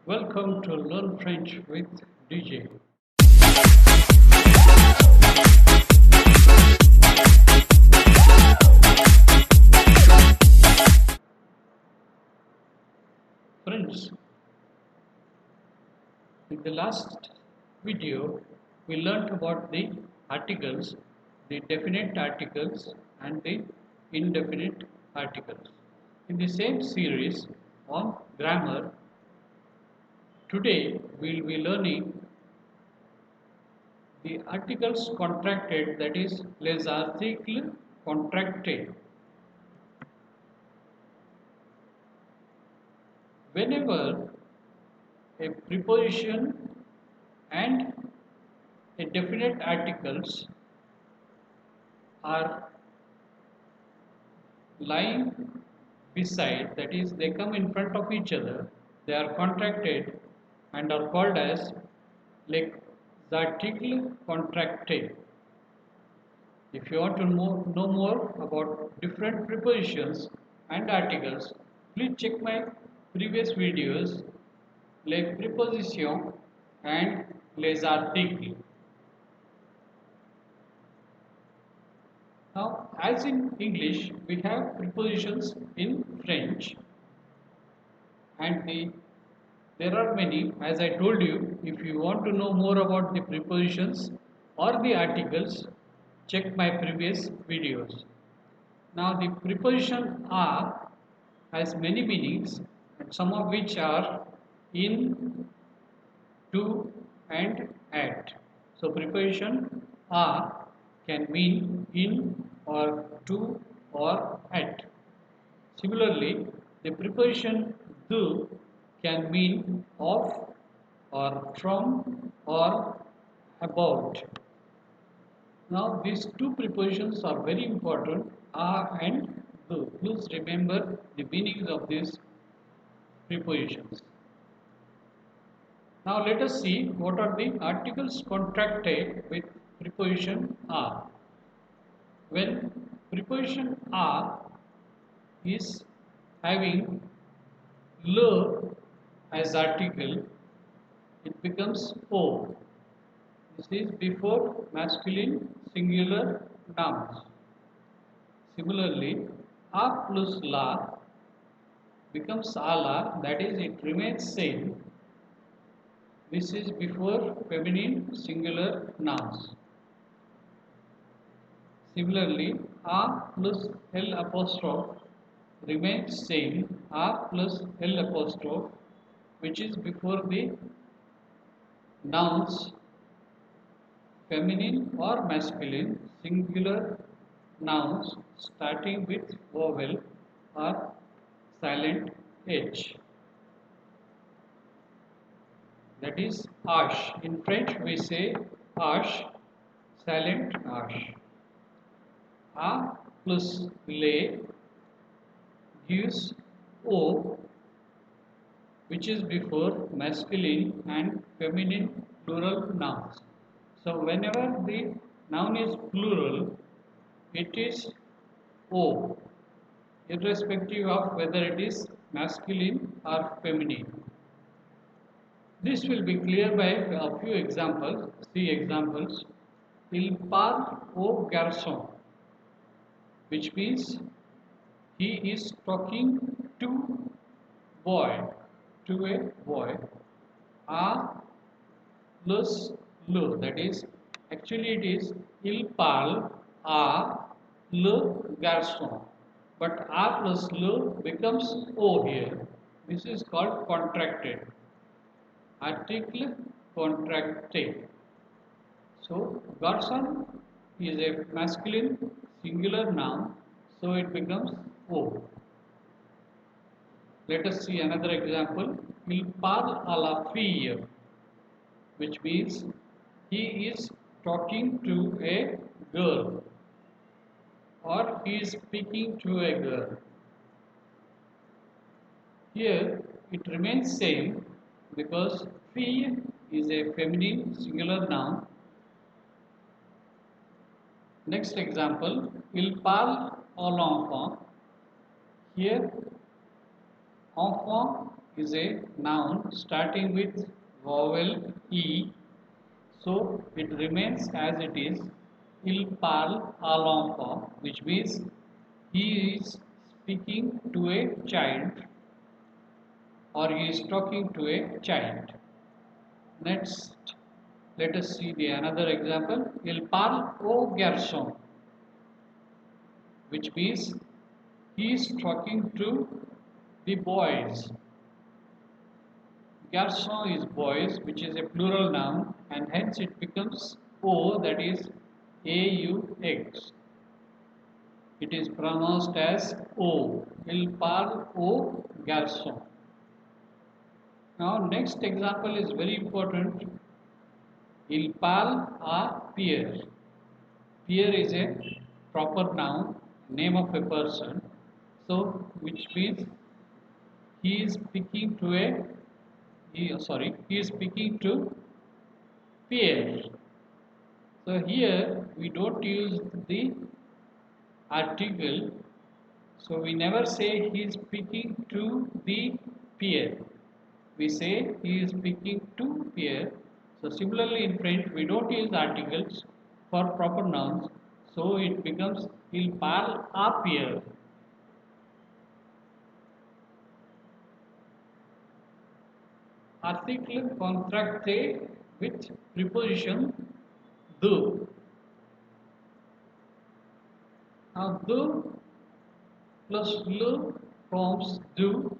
Welcome to Learn French with DJ. Friends, in the last video, we learnt about the articles, the definite articles and the indefinite articles. In the same series on grammar, today we will be learning the articles contracted, that is les articles contractés. Whenever a preposition and a definite articles are lying beside, that is they come in front of each other, they are contracted and are called as les articles contractés. If you want to know more about different prepositions and articles, please check my previous videos, les prépositions and les articles. Now, as in English, we have prepositions in French, and there are many. As I told you, if you want to know more about the prepositions or the articles, check my previous videos. Now, the preposition "a" has many meanings, and some of which are in, to, and at. So, preposition "a" can mean in or to or at. Similarly, the preposition "de" can mean of or from or about. Now, these two prepositions are very important, "a" and "de." Please remember the meanings of these prepositions. Now, let us see what are the articles contracted with preposition "a." When preposition "a" is having "le" as article, it becomes "o." This is before masculine singular nouns. Similarly, "a" plus "la" becomes "ala," that is, it remains same. This is before feminine singular nouns. Similarly, "a" plus "l" apostrophe remains same, "a" plus "l" apostrophe, which is before the nouns feminine or masculine singular nouns starting with vowel or silent H. That is H. In French we say H, silent H. A plus le gives O, which is before masculine and feminine plural nouns. So whenever the noun is plural, it is O, irrespective of whether it is masculine or feminine. This will be clear by a few examples. See examples. Il parle au garçon, which means he is talking to boy, to a boy. A plus le, that is, actually it is il parle à le garçon, but a plus le becomes o here. This is called contracted. Article contracté. So, garçon is a masculine singular noun, so it becomes O. Let us see another example. Il parle à la fille, which means he is talking to a girl or he is speaking to a girl. Here it remains same because fille is a feminine singular noun. Next example, il parle à l'enfant. Here, enfant is a noun starting with vowel E, so it remains as it is. Il parle à l'enfant, which means he is speaking to a child or he is talking to a child. Next, let us see the another example. Il parle au garçon, which means he is talking to the boys. Garçon is boys, which is a plural noun, and hence it becomes O, that is AUX. It is pronounced as O. Il parle au garçon. Now, next example is very important. Il parle à Pierre. Pierre is a proper noun, name of a person. So, which means he is speaking to he is speaking to Pierre. So here we don't use the article. So we never say he is speaking to the Pierre. We say he is speaking to Pierre. So similarly in French we don't use articles for proper nouns. So it becomes il parle à Pierre. Article contracté with preposition de. Now de plus le forms do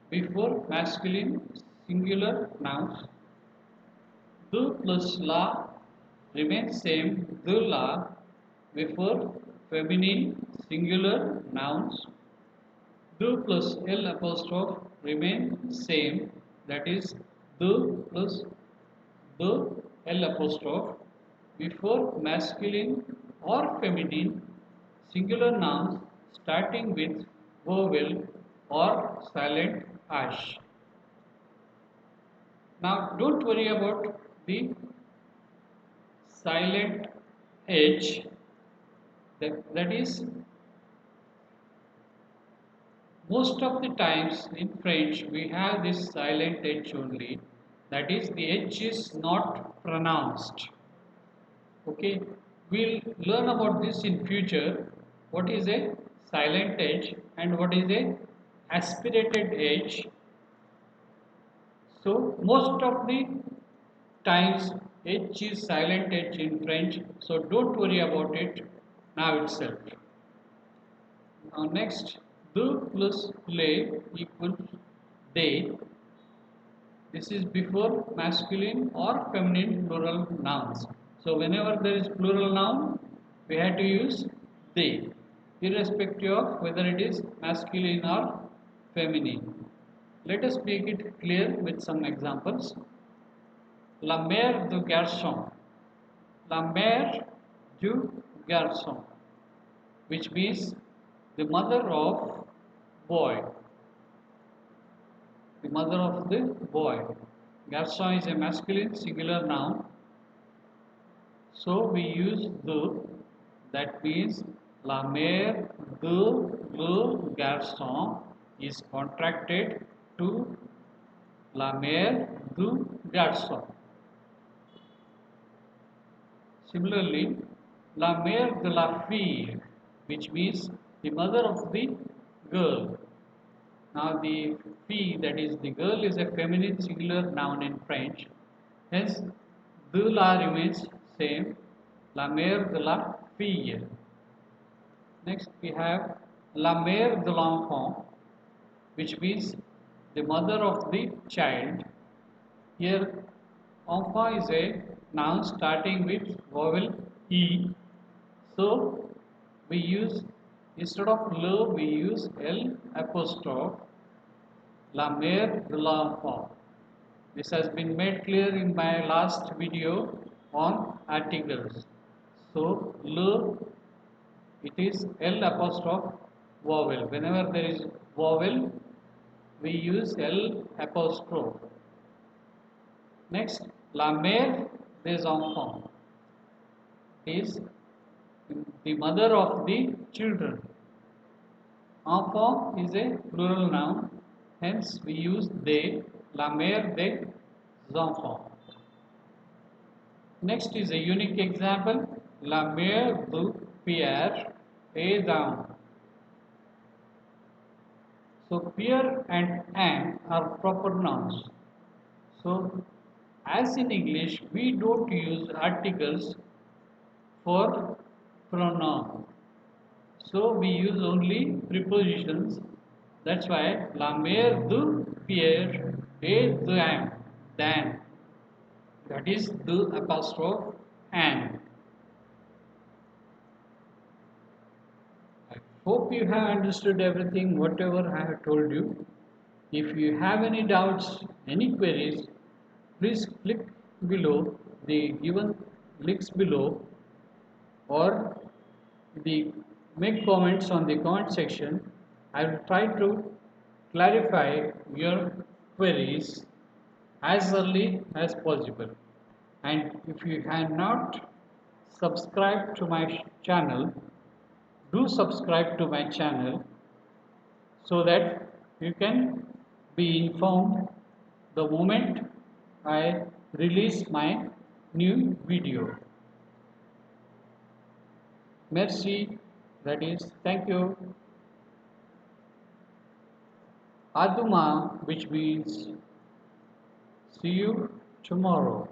before masculine singular nouns. De plus la remains same, de la before feminine singular nouns. De plus L apostrophe remains same, that is de plus the L apostrophe before masculine or feminine singular nouns starting with vowel or silent ash. Now don't worry about the silent H, that is most of the times in French we have this silent H only, that is the H is not pronounced. Okay, we'll learn about this in future. What is a silent H and what is a aspirated H. So most of the times H is silent H in French, so don't worry about it now itself. Now next, de plus les equals they. This is before masculine or feminine plural nouns. So whenever there is plural noun, we have to use they, irrespective of whether it is masculine or feminine. Let us make it clear with some examples. La mère du garçon. La mère du garçon, which means the mother of boy. The mother of the boy. Garçon is a masculine singular noun. So we use de, that means la mère de le garçon is contracted to la mère du garçon. Similarly, la mère de la fille, which means the mother of the girl. Now the fille, that is the girl, is a feminine singular noun in French. Hence, de la remains same, la mère de la fille. Next we have la mère de l'enfant, which means the mother of the child. Here, enfant is a noun starting with vowel E. So, we use, instead of le, we use L apostrophe, la mère de l'enfant. This has been made clear in my last video on articles. So, le, it is L apostrophe vowel. Whenever there is vowel, we use L apostrophe. Next, la mère des enfants is the mother of the children. Enfant is a plural noun. Hence we use they, la mère des enfants. Next is a unique example, la mère de Pierre est down. So Pierre and Anne are proper nouns. So as in English, we don't use articles for pronoun. So we use only prepositions. That's why la mère de Pierre est d'Anne. Dan. That is the apostrophe Anne. I hope you have understood everything, whatever I have told you. If you have any doubts, any queries, please click below the given links below or the make comments on the comment section. I will try to clarify your queries as early as possible. And if you have not subscribed to my channel, do subscribe to my channel so that you can be informed the moment I release my new video. Merci, that is thank you. Aduma, which means see you tomorrow.